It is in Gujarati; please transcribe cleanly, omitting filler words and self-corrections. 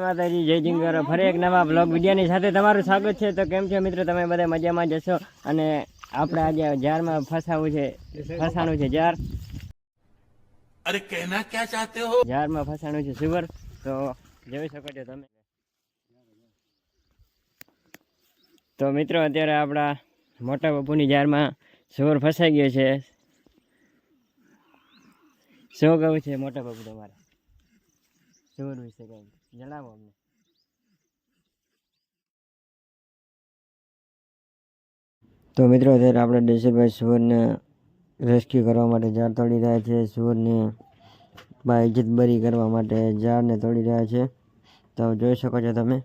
માતાજી, જય જિંગર. ફરી એક નવા બ્લોગ વિડીયોની સાથે તમારું સ્વાગત છે. તો કેમ છો મિત્રો, તમે બધા મજામાં જશો. અને આપણે આજે જારમાં ફસાણું છે જાર. અરે કહેના ક્યા ચાહતે હો? જારમાં ફસાણું છે સુવર. તો જોઈ શકો છો તમે. તો મિત્રો અત્યારે આપણા મોટા બાપુની જારમાં સુવર ફસાઈ ગયો છે. શું કહું છે મોટા બાપુ તમારે સુવર વિશે કંઈ જણાવો અમને. તો મિત્રો અત્યારે આપણે દેશીભાઈ સુવરને રેસ્ક્યુ કરવા માટે ઝાડ તોડી રહ્યા છે. સુવરને ઇજ્જત બરી કરવા માટે ઝાડને તોડી રહ્યા છે. તો જોઈ શકો છો તમે.